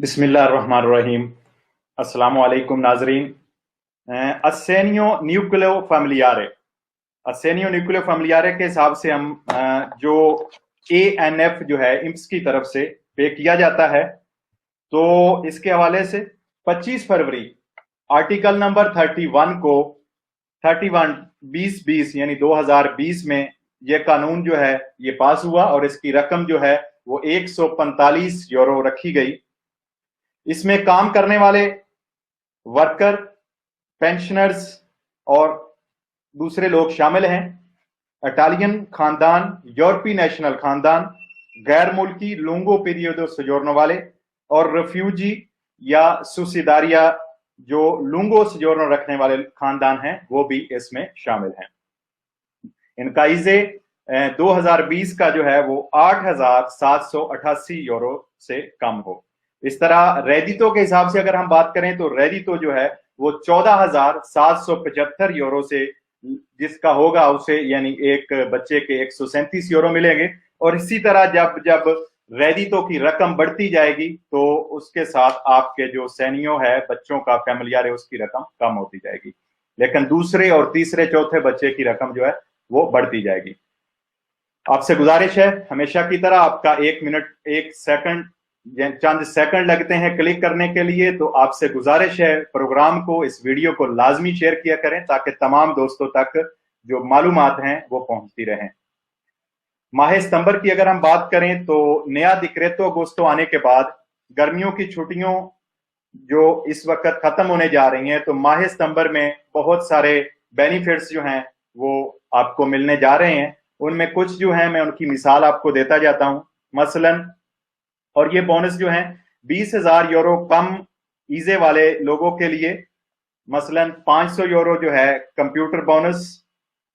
بسم اللہ الرحمن الرحیم۔ السلام علیکم ناظرین۔ اسینیو نیوکلیو فاملیارے، اسینیو نیوکلیو فاملیارے کے حساب سے ہم جو ANF جو ہے امپس کی طرف سے پے کیا جاتا ہے، تو اس کے حوالے سے 25 فروری آرٹیکل نمبر 31 کو 31/2020 یعنی 2020 میں یہ قانون جو ہے یہ پاس ہوا اور اس کی رقم جو ہے وہ 145 یورو رکھی گئی۔ اس میں کام کرنے والے ورکر، پینشنرز اور دوسرے لوگ شامل ہیں۔ اٹالین خاندان، یورپی نیشنل خاندان، غیر ملکی لونگو پیریودو سجورنو والے اور ریفیوجی یا سوسیداریا جو لونگو سجورنو رکھنے والے خاندان ہیں وہ بھی اس میں شامل ہیں۔ ان کا ایزے 2020 کا جو ہے وہ 8,788 یورو سے کم ہو۔ اس طرح ریڈیتو کے حساب سے اگر ہم بات کریں تو ریڈیتو جو ہے وہ 14,775 یورو سے جس کا ہوگا اسے یعنی ایک بچے کے 137 یورو ملیں گے، اور اسی طرح جب ریڈیتو کی رقم بڑھتی جائے گی تو اس کے ساتھ آپ کے جو سینیو ہے بچوں کا فیملیارے اس کی رقم کم ہوتی جائے گی، لیکن دوسرے اور تیسرے چوتھے بچے کی رقم جو ہے وہ بڑھتی جائے گی۔ آپ سے گزارش ہے ہمیشہ کی طرح آپ کا 1 منٹ 1 سیکنڈ چند سیکنڈ لگتے ہیں کلک کرنے کے لیے، تو آپ سے گزارش ہے پروگرام کو، اس ویڈیو کو لازمی شیئر کیا کریں تاکہ تمام دوستوں تک جو معلومات ہیں وہ پہنچتی رہیں۔ ماہ ستمبر کی اگر ہم بات کریں تو نیا ڈیکریتو اگوستو آنے کے بعد گرمیوں کی چھٹیوں جو اس وقت ختم ہونے جا رہی ہیں، تو ماہ ستمبر میں بہت سارے بینیفٹس جو ہیں وہ آپ کو ملنے جا رہے ہیں۔ ان میں کچھ جو ہیں میں ان کی مثال آپ کو دیتا جاتا ہوں۔ مثلاً اور یہ بونس جو ہیں 20,000 یورو کم ایزے والے لوگوں کے لیے، مثلا 500 یورو جو ہے کمپیوٹر بونس،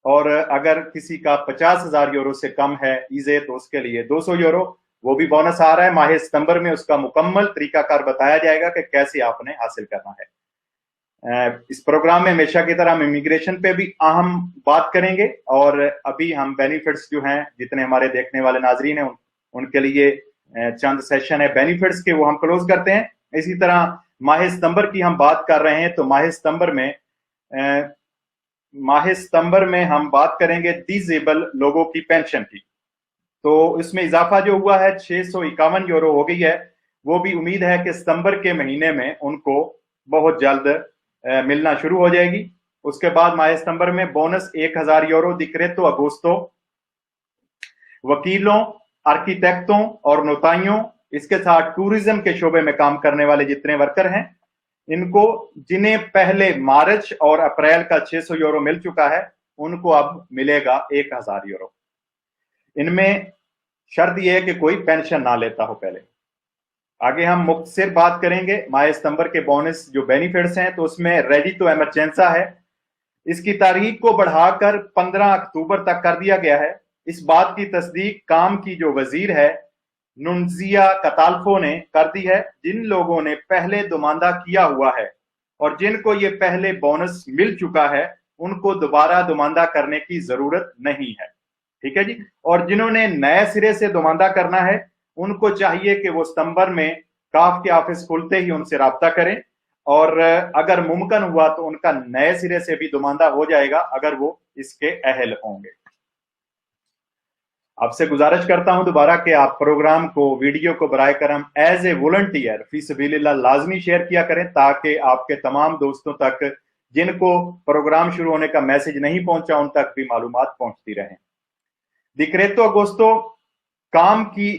اور اگر کسی کا 50,000 یورو سے کم ہے ایزے تو اس کے لیے 200 یورو وہ بھی بونس آ رہا ہے۔ ماہ ستمبر میں اس کا مکمل طریقہ کار بتایا جائے گا کہ کیسے آپ نے حاصل کرنا ہے۔ اس پروگرام میں ہمیشہ کی طرح ہم امیگریشن پہ بھی اہم بات کریں گے، اور ابھی ہم بینیفٹس جو ہیں جتنے ہمارے دیکھنے والے ناظرین ہیں ان کے لیے چند سیشن ہے بینیفٹس کے وہ ہم کلوز کرتے ہیں۔ اسی طرح ماہ ستمبر کی ہم بات کر رہے ہیں تو ماہ ستمبر میں ہم بات کریں گے ڈیزیبل لوگوں کی پینشن کی، تو اس میں اضافہ جو ہوا ہے 651 یورو ہو گئی ہے۔ وہ بھی امید ہے کہ ستمبر کے مہینے میں ان کو بہت جلد ملنا شروع ہو جائے گی۔ اس کے بعد ماہ ستمبر میں بونس 1,000 یورو ڈیکریتو اگوستو، وکیلوں، آرکیٹیکٹوں اور نوتائیوں، اس کے ساتھ ٹورزم کے شعبے میں کام کرنے والے جتنے ورکر ہیں ان کو، جنہیں پہلے مارچ اور اپریل کا 600 یورو مل چکا ہے، ان کو اب ملے گا 1,000 یورو۔ ان میں شرط یہ ہے کہ کوئی پینشن نہ لیتا ہو پہلے۔ آگے ہم مختصر بات کریں گے ماہ ستمبر کے بونس جو بینیفٹس ہیں، تو اس میں ریڈیتو ایمرجنسا ہے، اس کی تاریخ کو بڑھا کر 15 اکتوبر تک کر دیا گیا ہے۔ اس بات کی تصدیق کام کی جو وزیر ہے ننزیا کتالفو نے کر دی ہے۔ جن لوگوں نے پہلے دوماندہ کیا ہوا ہے اور جن کو یہ پہلے بونس مل چکا ہے ان کو دوبارہ دوماندہ کرنے کی ضرورت نہیں ہے، ٹھیک ہے جی۔ اور جنہوں نے نئے سرے سے دوماندہ کرنا ہے ان کو چاہیے کہ وہ ستمبر میں کاف کے آفس کھلتے ہی ان سے رابطہ کریں، اور اگر ممکن ہوا تو ان کا نئے سرے سے بھی دوماندہ ہو جائے گا اگر وہ اس کے اہل ہوں گے۔ آپ سے گزارش کرتا ہوں دوبارہ کہ آپ پروگرام کو، ویڈیو کو برائے کرم ایز اے والنٹیئر فی سبیل اللہ لازمی شیئر کیا کریں تاکہ آپ کے تمام دوستوں تک جن کو پروگرام شروع ہونے کا میسج نہیں پہنچا ان تک بھی معلومات پہنچتی رہیں۔ ڈیکریتو اگوستو کام کی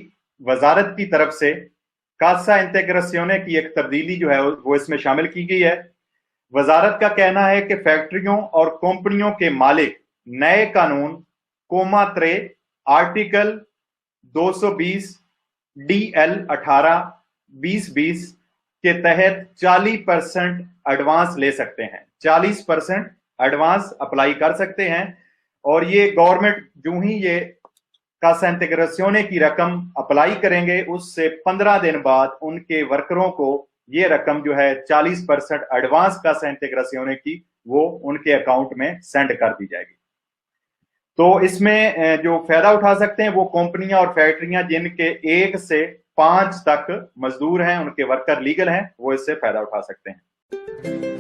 وزارت کی طرف سے کاسا انٹیگراسیونے کی ایک تبدیلی جو ہے وہ اس میں شامل کی گئی ہے۔ وزارت کا کہنا ہے کہ فیکٹریوں اور کمپنیوں کے مالک نئے قانون کوما 3 آرٹیکل 220 DL 18/2020 کے تحت 40% ایڈوانس لے سکتے ہیں، 40% ایڈوانس اپلائی کر سکتے ہیں، اور یہ گورنمنٹ جو ہی یہ کاسا انٹیگراسیونے کی رقم اپلائی کریں گے اس سے 15 دن بعد ان کے ورکروں کو یہ رقم جو ہے 40% ایڈوانس کاسا انٹیگراسیونے کی وہ ان کے اکاؤنٹ میں سینڈ کر دی جائے گی۔ تو اس میں جو فائدہ اٹھا سکتے ہیں وہ کمپنیاں اور فیکٹریاں جن کے 1 سے 5 تک مزدور ہیں، ان کے ورکر لیگل ہیں، وہ اس سے فائدہ اٹھا سکتے ہیں۔